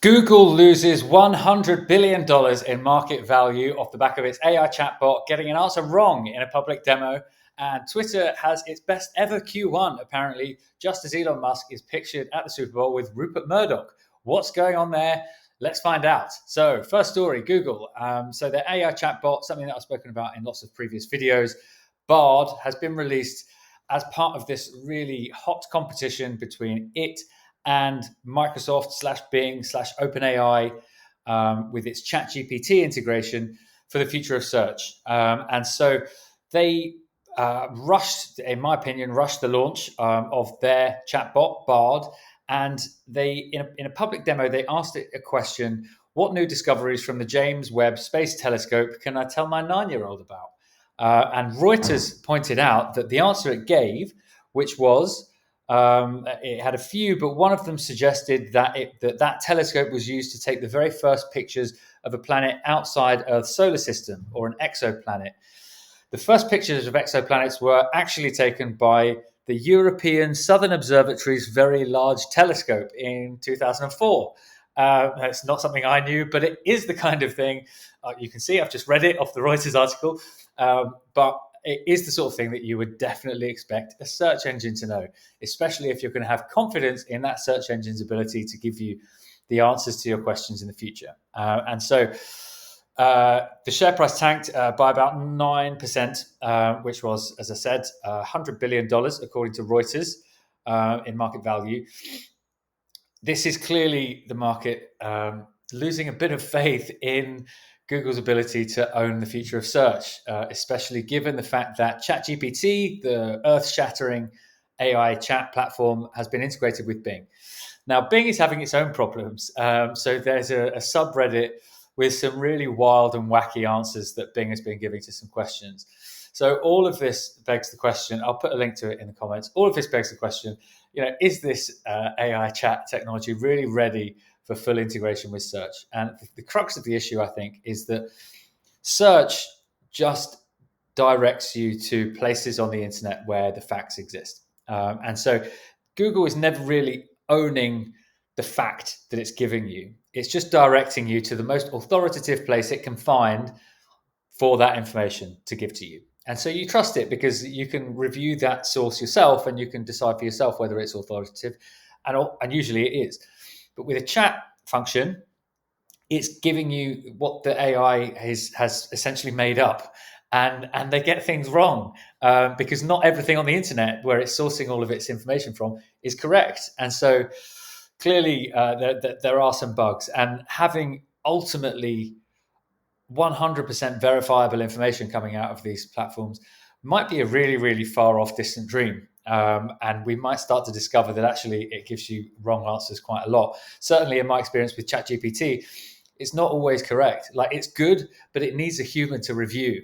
Google loses $100 billion in market value off the back of its AI chatbot getting an answer wrong in a public demo. And Twitter has its best ever Q1, apparently, just as Elon Musk is pictured at the Super Bowl with Rupert Murdoch. What's going on there? Let's find out. So, first story, Google. So their AI chatbot, something that I've spoken about in lots of previous videos, Bard, has been released as part of this really hot competition between it and Microsoft /Bing /OpenAI with its ChatGPT integration for the future of search. And so they rushed, in my opinion, rushed the launch of their chatbot, Bard. And they, in a public demo, they asked it a question: what new discoveries from the James Webb Space Telescope can I tell my 9-year-old about? And Reuters pointed out that the answer it gave, which was, it had a few, but one of them suggested that that telescope was used to take the very first pictures of a planet outside Earth's solar system, or an exoplanet. The first pictures of exoplanets were actually taken by the European Southern Observatory's Very Large Telescope in 2004. It's not something I knew, but it is the kind of thing, you can see I've just read it off the Reuters article, but it is the sort of thing that you would definitely expect a search engine to know, especially if you're going to have confidence in that search engine's ability to give you the answers to your questions in the future. And so the share price tanked by about 9%, which was, as I said, $100 billion, according to Reuters, in market value. This is clearly the market losing a bit of faith in Google's ability to own the future of search, especially given the fact that ChatGPT, the earth-shattering AI chat platform, has been integrated with Bing. Now, Bing is having its own problems. So there's a subreddit with some really wild and wacky answers that Bing has been giving to some questions. So all of this begs the question, I'll put a link to it in the comments, all of this begs the question, is this AI chat technology really ready for full integration with search? And the crux of the issue, I think, is that search just directs you to places on the internet where the facts exist. And so Google is never really owning the fact that it's giving you. It's just directing you to the most authoritative place it can find for that information to give to you. And so you trust it because you can review that source yourself and you can decide for yourself whether it's authoritative, and usually it is. But with a chat function, it's giving you what the AI has essentially made up. And they get things wrong because not everything on the internet where it's sourcing all of its information from is correct. And so clearly there are some bugs. And having ultimately 100% verifiable information coming out of these platforms might be a really, really far off distant dream. And we might start to discover that actually it gives you wrong answers quite a lot. Certainly in my experience with ChatGPT, it's not always correct. Like, it's good, but it needs a human to review.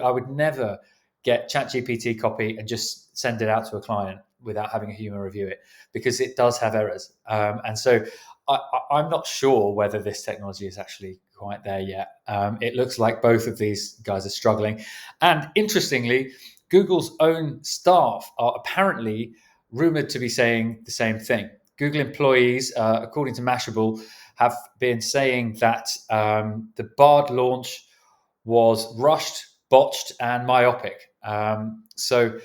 I would never get ChatGPT copy and just send it out to a client without having a human review it, because it does have errors. And so I'm not sure whether this technology is actually quite there yet. It looks like both of these guys are struggling. And interestingly, Google's own staff are apparently rumored to be saying the same thing. Google employees, according to Mashable, have been saying that the Bard launch was rushed, botched, and myopic. So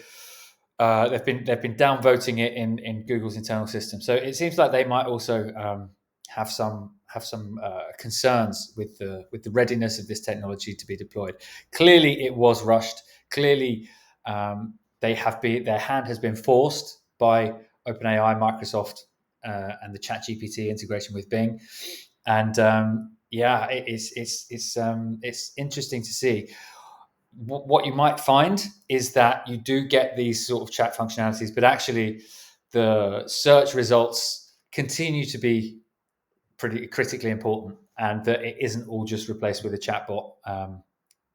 they've been downvoting it in Google's internal system. So it seems like they might also have some concerns with the readiness of this technology to be deployed. Clearly, it was rushed. Clearly, their hand has been forced by OpenAI, Microsoft, and the ChatGPT integration with Bing. And it's interesting to see. What you might find is that you do get these sort of chat functionalities, but actually the search results continue to be pretty critically important, and that it isn't all just replaced with a chatbot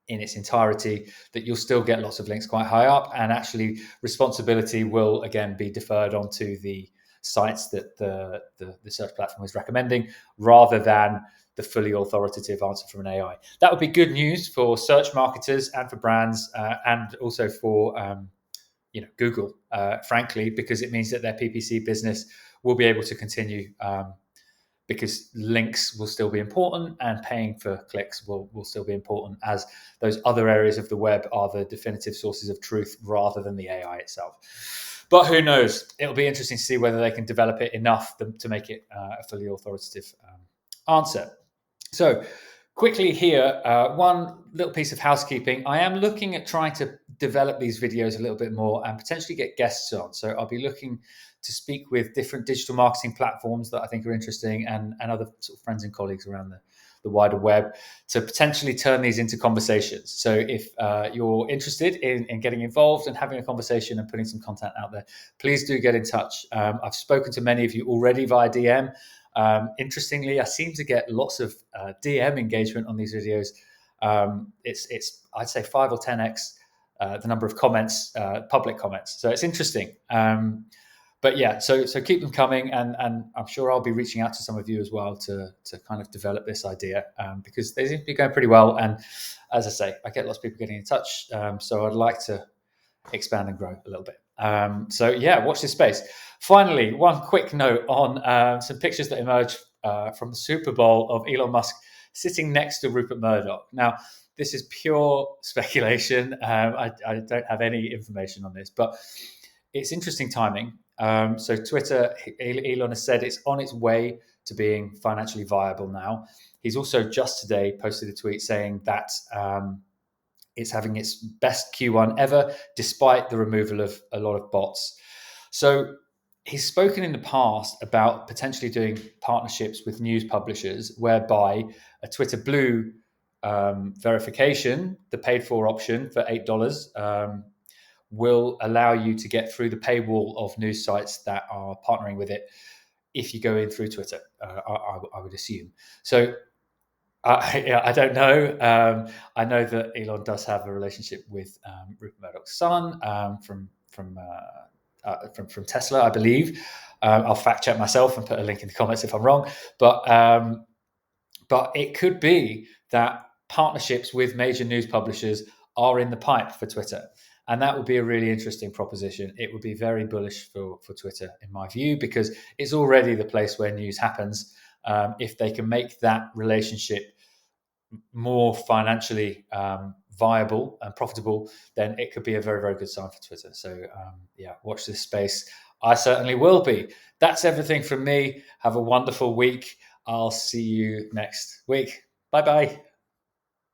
in its entirety, that you'll still get lots of links quite high up, and actually responsibility will again be deferred onto the sites that the search platform is recommending, rather than the fully authoritative answer from an AI. That would be good news for search marketers and for brands, and also for Google, frankly, because it means that their PPC business will be able to continue because links will still be important and paying for clicks will still be important, as those other areas of the web are the definitive sources of truth rather than the AI itself. But who knows? It'll be interesting to see whether they can develop it enough to make it a fully authoritative answer. So quickly here, one little piece of housekeeping. I am looking at trying to develop these videos a little bit more and potentially get guests on. So I'll be looking to speak with different digital marketing platforms that I think are interesting, and other sort of friends and colleagues around the wider web, to potentially turn these into conversations. So if you're interested in getting involved and having a conversation and putting some content out there, please do get in touch. I've spoken to many of you already via DM. Interestingly, I seem to get lots of DM engagement on these videos. It's I'd say 5 or 10x the number of comments, public comments. So it's interesting. But yeah, so keep them coming, and I'm sure I'll be reaching out to some of you as well to kind of develop this idea, because they seem to be going pretty well. And as I say, I get lots of people getting in touch, so I'd like to expand and grow a little bit. So yeah, watch this space. Finally, one quick note on some pictures that emerged from the Super Bowl of Elon Musk sitting next to Rupert Murdoch. Now, this is pure speculation. I don't have any information on this, but it's interesting timing. So Twitter, Elon has said it's on its way to being financially viable now. He's also just today posted a tweet saying that it's having its best Q1 ever, despite the removal of a lot of bots. So he's spoken in the past about potentially doing partnerships with news publishers, whereby a Twitter Blue verification, the paid for option for $8, will allow you to get through the paywall of news sites that are partnering with it if you go in through Twitter, I would assume. So I don't know. I know that Elon does have a relationship with Rupert Murdoch's son from Tesla, I believe. I'll fact check myself and put a link in the comments if I'm wrong. But it could be that partnerships with major news publishers are in the pipe for Twitter. And that would be a really interesting proposition. It would be very bullish for Twitter, in my view, because it's already the place where news happens. If they can make that relationship more financially viable and profitable, then it could be a very, very good sign for Twitter. So yeah, watch this space. I certainly will be. That's everything from me. Have a wonderful week. I'll see you next week. Bye-bye.